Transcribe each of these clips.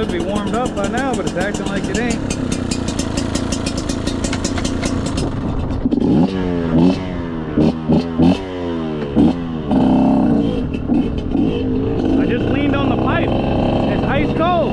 should be warmed up by now, but it's acting like it ain't. I just leaned on the pipe. It's ice cold.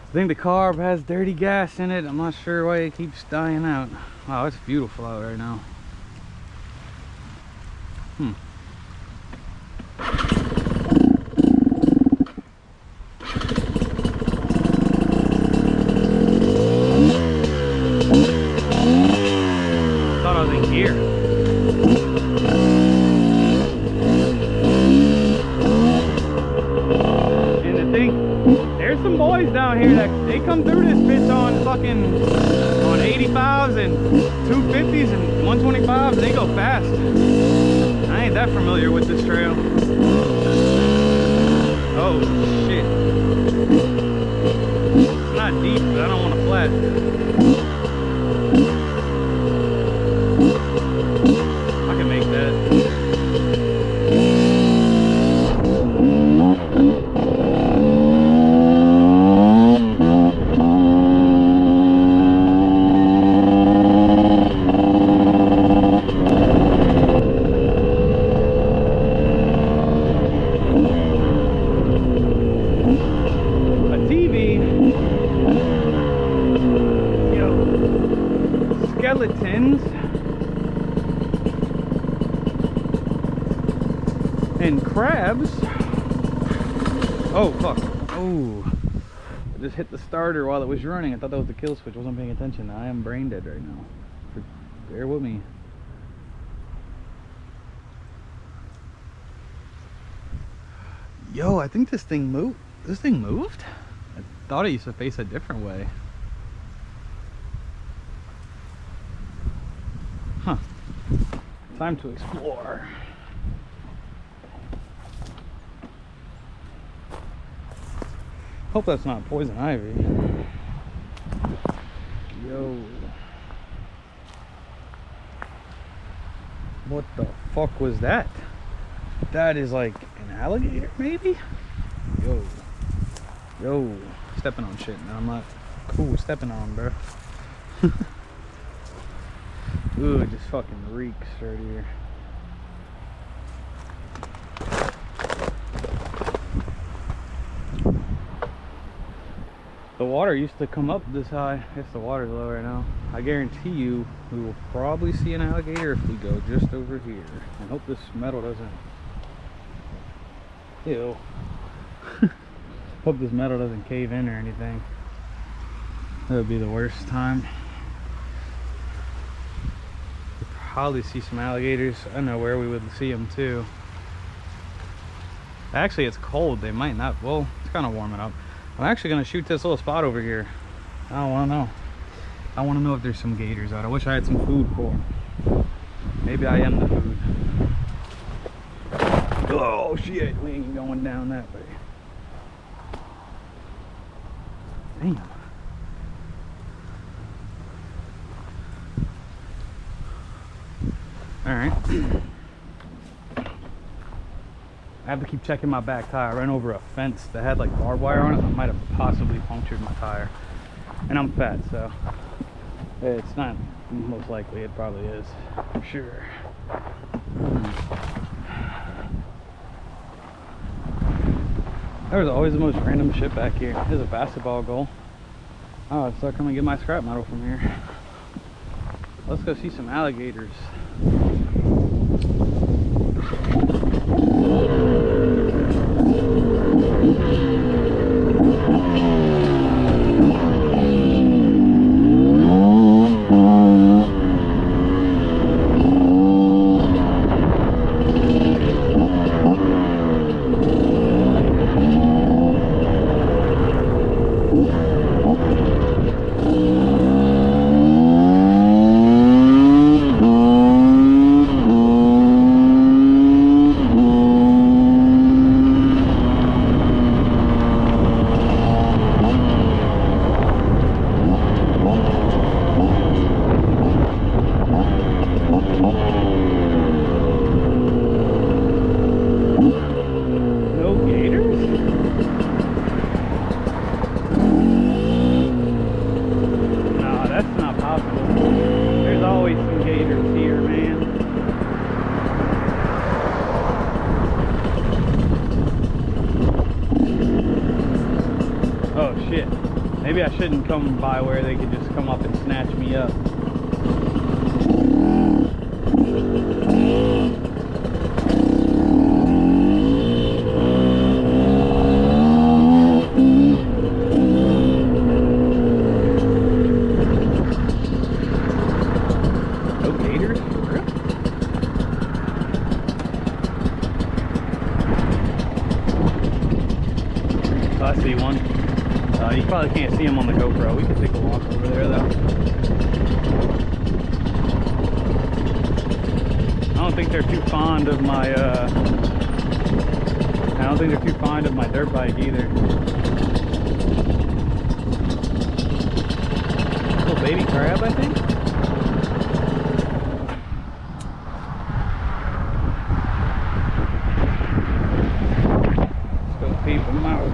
I think the carb has dirty gas in it. I'm not sure why it keeps dying out. Wow, it's beautiful out right now. Thought I was in gear. And the thing, there's some boys down here that they come through this bitch on fucking 85s and 250s and 125s. They go fast. I ain't that that familiar with this trail. Oh shit. It's not deep, but I don't want to flat. I can make that. Skeletons and crabs. Oh fuck. Oh, I just hit the starter while it was running. I thought that was the kill switch. Wasn't paying attention. I am brain dead right now. Bear with me. Yo, I think this thing moved. This thing moved? I thought it used to face a different way. Huh. Time to explore. Hope that's not poison ivy. Yo. What the fuck was that? That is like an alligator, maybe? Yo. Yo. Stepping on shit, man. I'm not cool with stepping on, bro. Ooh, it just fucking reeks right here. The water used to come up this high. I guess the water's low right now. I guarantee you we will probably see an alligator if we go just over here. I hope this metal doesn't... Ew. Hope this metal doesn't cave in or anything. That would be the worst time. We'll probably see some alligators. I don't know where we would see them too. Actually, it's cold. They might not. Well, it's kind of warming up. I'm actually going to shoot this little spot over here. I don't want to know. I want to know if there's some gators out. I wish I had some food for them. Maybe I am the food. Oh shit, we ain't going down that way. Damn. Alright. I have to keep checking my back tire. I ran over a fence that had like barbed wire on it. I might have possibly punctured my tire. And I'm fat, so it's not most likely. It probably is, for sure. There's always the most random shit back here. There's a basketball goal. Oh, so I'm gonna get my scrap metal from here. Let's go see some alligators. Maybe I shouldn't come by where they could just come up and snatch me up. No gators? For real? Oh, I see one. You probably can't see him on the GoPro. We could take a walk over there though. I don't think they're too fond of my I don't think they're too fond of my dirt bike either. Little baby crab, I think. Let's go peep them out.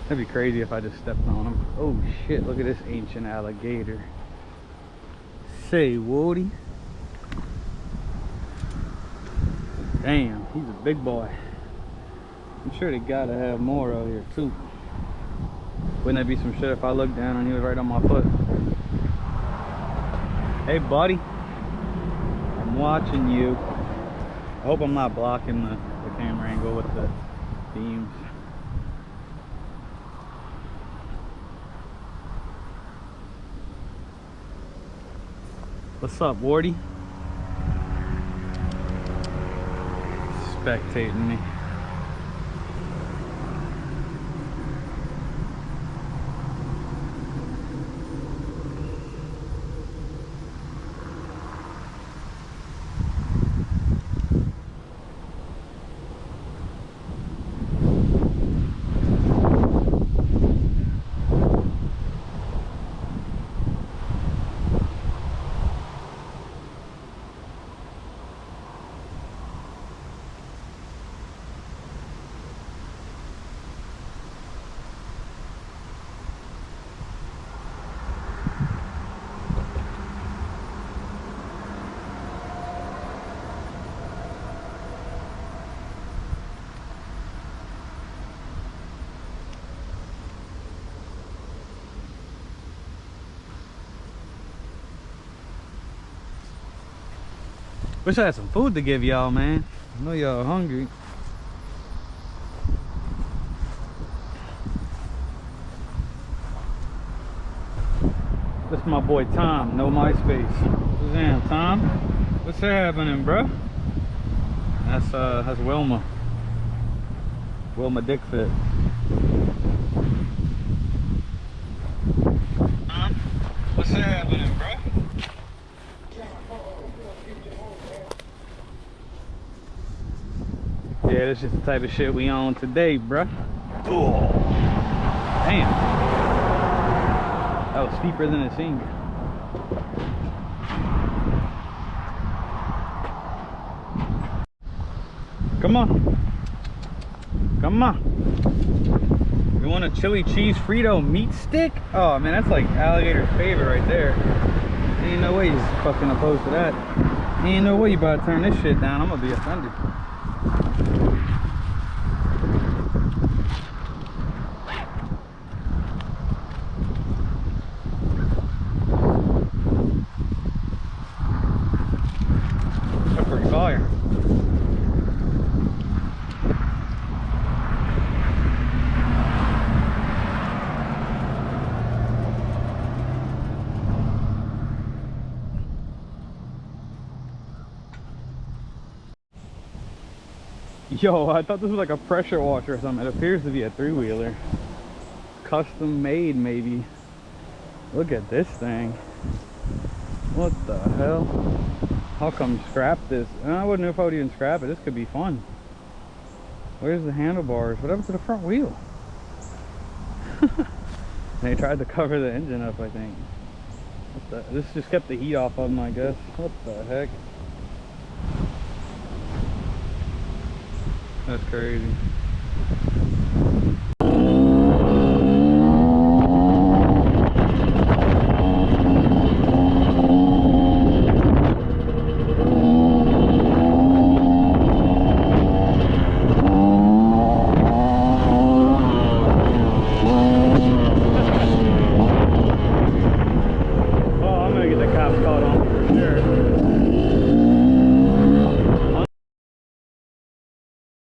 That'd be crazy if I just stepped on him. Oh shit, look at this ancient alligator. Say, Woody. Damn, he's a big boy. I'm sure they gotta have more out here too. Wouldn't that be some shit if I looked down and he was right on my foot? Hey buddy, I'm watching you. I hope I'm not blocking the camera angle with the beams. What's up, Wardy? Spectating me. Wish I had some food to give y'all, man. I know y'all hungry. This is my boy Tom, no MySpace. What's that, Tom? What's happening, bro? That's Wilma. Wilma Dickfit. Tom, what's happening, bro? Yeah, that's just the type of shit we on today, bruh. Oh, damn. That was steeper than it seemed. Come on. Come on. You want a chili cheese Frito meat stick? Oh, man, that's like alligator's favorite right there. Ain't no way he's fucking opposed to that. Ain't no way you about to turn this shit down. I'm gonna be offended. That's pretty fire. Yo, I thought this was like a pressure washer or something. It appears to be a three-wheeler. Custom made, maybe. Look at this thing. What the hell? How come scrap this? I wouldn't know if I would even scrap it. This could be fun. Where's the handlebars? What happened to the front wheel? They tried to cover the engine up, I think. What the? This just kept the heat off of them, I guess. What the heck? That's crazy.